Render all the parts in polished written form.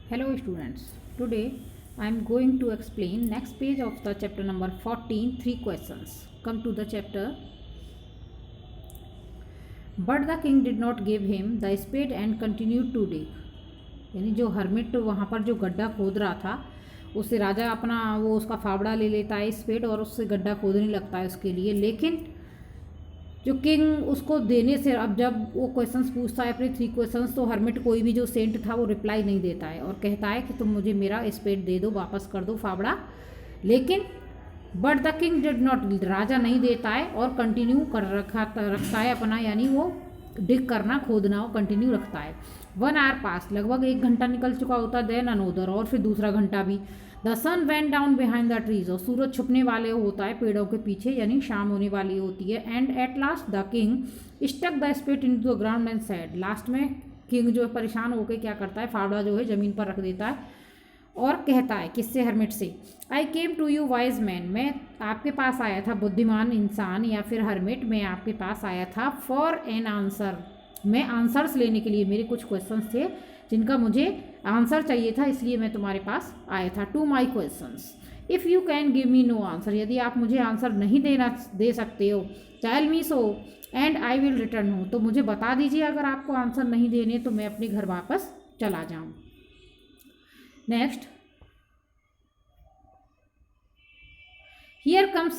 Hello students, today I am going to explain next page of the chapter number 14, three questions. Come to the chapter. But the king did not give him the spade and continued to dig. यानी जो hermit वहाँ पर जो गड्ढा खोद रहा था उससे राजा अपना वो उसका फावड़ा ले लेता है स्पेड और उससे गड्ढा खोदने लगता है उसके लिए, लेकिन जो किंग उसको देने से अब जब वो क्वेश्चंस पूछता है अपने थ्री क्वेश्चंस तो हर्मिट कोई भी जो सेंट था वो रिप्लाई नहीं देता है और कहता है कि तुम मुझे मेरा स्पेड दे दो, वापस कर दो फावड़ा। लेकिन but the king did not, राजा नहीं देता है और कंटिन्यू कर रखता है अपना, यानी वो डिग करना खोदना वो कंटिन्यू रखता है। 1 आवर पास, लगभग 1 घंटा निकल चुका होता है। देन अनोदर, और फिर दूसरा घंटा भी। The sun went down behind the trees, और सूरज छुपने वाले होता है पेड़ों के पीछे, यानी शाम होने वाली होती है। And at last the king stuck the spade into the ground and said, last में किंग जो है परेशान होकर क्या करता है, फावड़ा जो है ज़मीन पर रख देता है और कहता है किससे, हर्मिट से, I came to you wise man, मैं आपके पास आया था बुद्धिमान इंसान या फिर हर्मिट, मैं आपके पास आया था फॉर एन आंसर, मैं आंसर्स लेने के लिए, मेरे कुछ क्वेश्चंस थे जिनका मुझे आंसर चाहिए था, इसलिए मैं तुम्हारे पास आया था। To my questions if you can give me no answer, यदि आप मुझे आंसर नहीं दे सकते हो, tell me so and I will return हो, तो मुझे बता दीजिए अगर आपको आंसर नहीं देने तो मैं अपने घर वापस चला जाऊँ। Next, here comes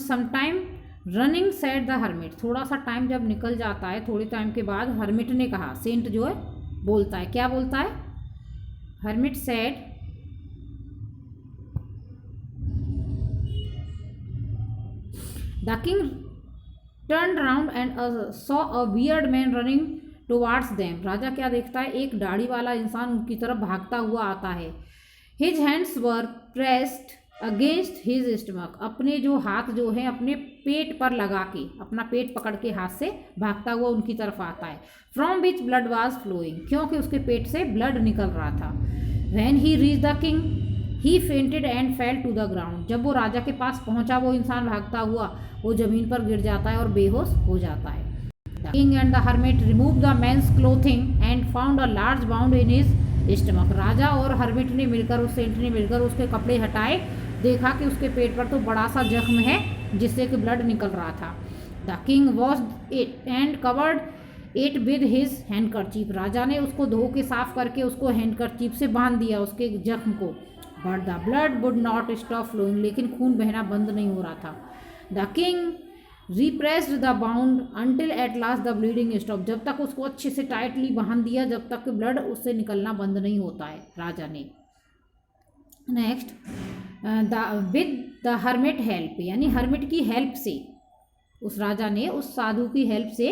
sometime running said the hermit, थोड़ा सा टाइम जब निकल जाता है, थोड़े टाइम के बाद हर्मिट ने कहा, सेंट जो है बोलता है, क्या बोलता है, hermit said the king turned round and saw a bearded man running towards them, राजा क्या देखता है, एक दाढ़ी वाला इंसान उनकी तरफ भागता हुआ आता है। His hands were pressed against his stomach, अपने जो हाथ जो है अपने पेट पर लगा के, अपना पेट पकड़ के हाथ से भागता हुआ उनकी तरफ आता है। From which blood was flowing, क्योंकि उसके पेट से ब्लड निकल रहा था। When he reached the king, he fainted and fell to the ground, जब वो राजा के पास पहुंचा वो इंसान भागता हुआ, वो जमीन पर गिर जाता है और बेहोश हो जाता है। The king and the hermit removed the man's clothing and found a large wound in his stomach, राजा और हर्मिट ने मिलकर, उस सेंट ने मिलकर उसके कपड़े हटाए, देखा कि उसके पेट पर तो बड़ा सा जख्म है जिससे कि ब्लड निकल रहा था। The king washed it and covered it with his handkerchief, राजा ने उसको धो के साफ करके उसको हैंडकरचीफ से बांध दिया उसके जख्म को। But the blood would not stop flowing, लेकिन खून बहना बंद नहीं हो रहा था। The king repressed the bound until at last the bleeding stop, जब तक उसको अच्छे से टाइटली बांध दिया जब तक ब्लड उससे निकलना बंद नहीं होता है राजा ने। Next, with the hermit help, यानी हर्मिट की हेल्प से, उस राजा ने उस साधु की हेल्प से,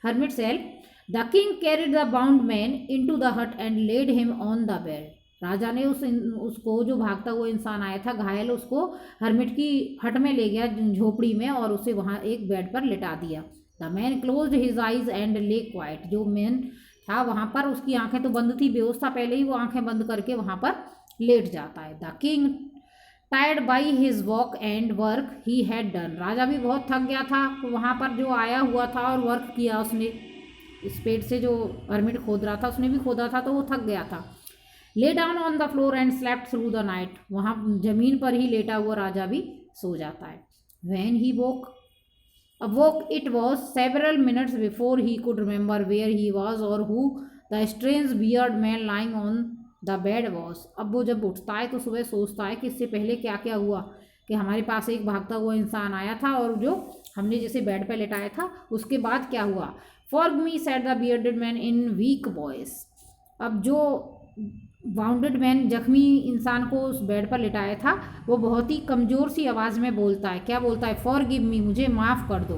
हर्मिट से help, the king carried the bound man into the hut and laid him on the bed, राजा ने उसको जो भागता हुआ इंसान आया था घायल, उसको हर्मिट की हट में ले गया, झोपड़ी में, और उसे वहाँ एक बेड पर लिटा दिया। The man closed his eyes and ले क्वाइट, जो मैन था वहाँ पर उसकी आंखें तो बंद थी, बेहोश था पहले ही, वो आंखें बंद करके वहाँ पर लेट जाता है। The king tired by his walk and work he had done, राजा भी बहुत थक गया था वहाँ पर जो आया हुआ था और वर्क किया उसने, स्पेड से जो हर्मिट खोद रहा था उसने भी खोदा था तो वो थक गया था। Lay down on the floor and slept through the night, वहाँ जमीन पर ही लेटा हुआ राजा भी सो जाता है। When he awoke it was several minutes before he could remember where he was और who the strange beard man lying on the bed was, अब वो जब उठता है तो सुबह सोचता है कि इससे पहले क्या क्या हुआ, कि हमारे पास एक भागता हुआ इंसान आया था और जो हमने जैसे बेड पर लेटाया था उसके बाद क्या हुआ। For me said the bearded man in week voice, अब जो वाउंडेड मैन जख्मी इंसान को उस बेड पर लिटाया था वो बहुत ही कमज़ोर सी आवाज़ में बोलता है, क्या बोलता है, फॉर गिव मी, मुझे माफ़ कर दो।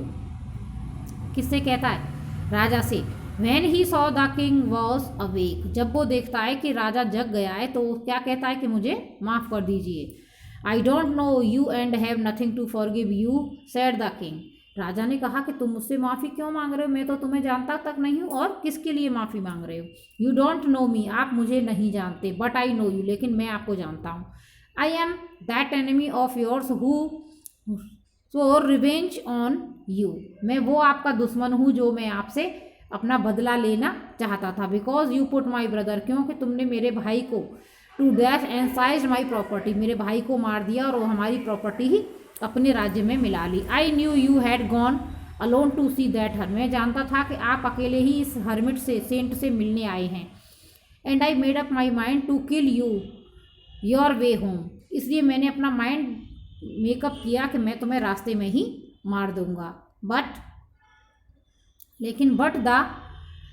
किससे कहता है, राजा से। When he saw the king was awake, जब वो देखता है कि राजा जग गया है तो क्या कहता है कि मुझे माफ़ कर दीजिए। I don't know you and have nothing to forgive you said the king, राजा ने कहा कि तुम मुझसे माफ़ी क्यों मांग रहे हो, मैं तो तुम्हें जानता तक नहीं हूँ और किसके लिए माफ़ी मांग रहे हो। यू डोंट नो मी, आप मुझे नहीं जानते, बट आई नो यू, लेकिन मैं आपको जानता हूँ। I am that enemy of yours who so revenge on you, मैं वो आपका दुश्मन हूँ जो मैं आपसे अपना बदला लेना चाहता था। Because you put my brother, क्योंकि तुमने मेरे भाई को to dash and seize my property, मेरे भाई को मार दिया और वो हमारी प्रॉपर्टी ही अपने राज्य में मिला ली। I knew you had gone alone to see that her, मैं जानता था कि आप अकेले ही इस हर्मिट से, सेंट से मिलने आए हैं। And I made up my mind to kill you your way home, इसलिए मैंने अपना माइंड मेकअप किया कि मैं तुम्हें रास्ते में ही मार दूंगा। But the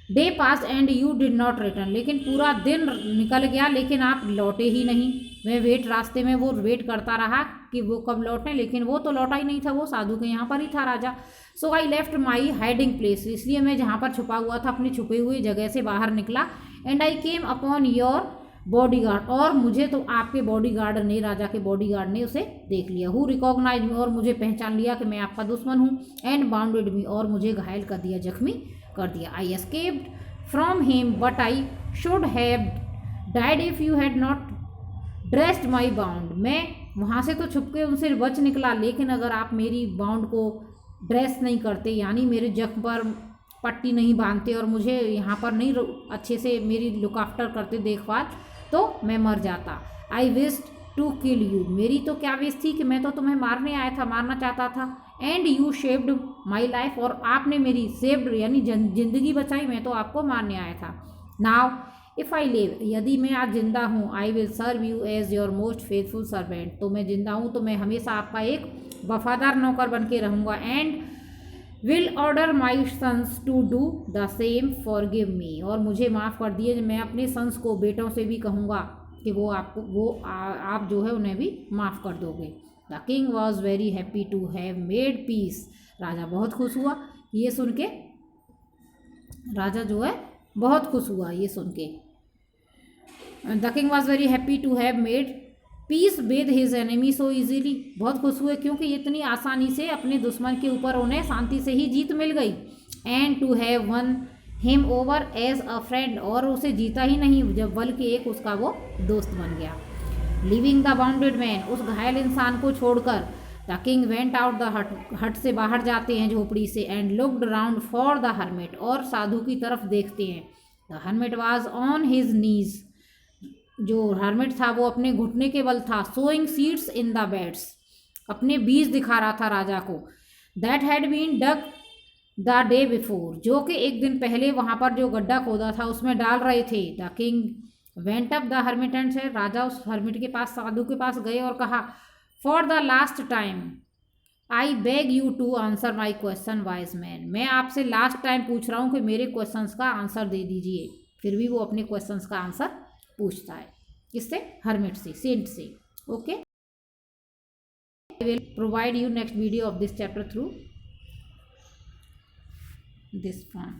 day pass and you did not return, लेकिन पूरा दिन निकल गया लेकिन आप लौटे ही नहीं। मैं रास्ते में वो वेट करता रहा कि वो कब लौटें, लेकिन वो तो लौटा ही नहीं था, वो साधु के यहाँ पर ही था राजा। So I left my hiding place, इसलिए मैं जहाँ पर छुपा हुआ था अपनी छुपे हुए जगह से बाहर निकला। And I came upon your bodyguard, और मुझे तो आपके बॉडीगार्ड ने, राजा के बॉडीगार्ड ने उसे देख लिया। हु रिकॉग्नाइज मी, और मुझे पहचान लिया कि मैं आपका दुश्मन हूँ। एंड बाउंडेड मी, और मुझे घायल कर दिया, जख्मी कर दिया। I escaped from him but I should have died if you had not dressed my bound, मैं वहाँ से तो छुप के उनसे बच निकला, लेकिन अगर आप मेरी बाउंड को ड्रेस नहीं करते, यानी मेरे जख्म पर पट्टी नहीं बांधते और मुझे यहाँ पर नहीं अच्छे से मेरी लुक आफ्टर करते, देखभाल, तो मैं मर जाता। I wished to kill you, मेरी तो क्या विश थी कि मैं तो तुम्हें मारने आया था, मारना चाहता था। And you shaved my life, और आपने मेरी सेव्ड यानी जिंदगी बचाई, मैं तो आपको मारने आया था। नाउ इफ़ आई लिव, यदि मैं आज जिंदा हूँ, I will serve you as your most faithful servant, तो मैं जिंदा हूँ तो मैं हमेशा आपका एक वफादार नौकर बन के रहूँगा। And will order my sons to do the same forgive me, और मुझे माफ़ कर दिए, मैं अपने सन्स को, बेटों से भी कहूँगा कि वो आपको आप जो है उन्हें भी माफ़ कर दोगे। The king was very happy to have made peace, राजा बहुत खुश हुआ ये सुन के, राजा जो है बहुत खुश हुआ ये सुन के। The king was very happy to have made peace with his enemy so easily, बहुत खुश हुए क्योंकि इतनी आसानी से अपने दुश्मन के ऊपर उन्हें शांति से ही जीत मिल गई। And to have won him over as a friend, और उसे जीता ही नहीं जब बल्कि एक उसका वो दोस्त बन गया। लिविंग द बाउंडेड मैन, उस घायल इंसान को छोड़कर the king went out the hut से बाहर जाते हैं झोपड़ी से। And looked round for the hermit, और साधु की तरफ देखते हैं। The hermit was on his knees, जो हर्मिट था वो अपने घुटने के बल था। Sowing seeds in the beds, अपने बीज दिखा रहा था राजा को। That had been dug the day before, जो कि एक दिन पहले वहाँ पर जो गड्ढा खोदा था उसमें डाल रहे थे। The king went up the hermit and से, राजा उस हर्मिट के पास, साधु के पास गए और कहा, for the last time I beg you to answer my question wise man, मैं आपसे लास्ट टाइम पूछ रहा हूँ कि मेरे क्वेश्चंस का आंसर दे दीजिए। फिर भी वो अपने क्वेश्चंस का आंसर पूछता है, किससे? हर्मिट से, सेंट से। Okay, I will provide you next video of this chapter through this form.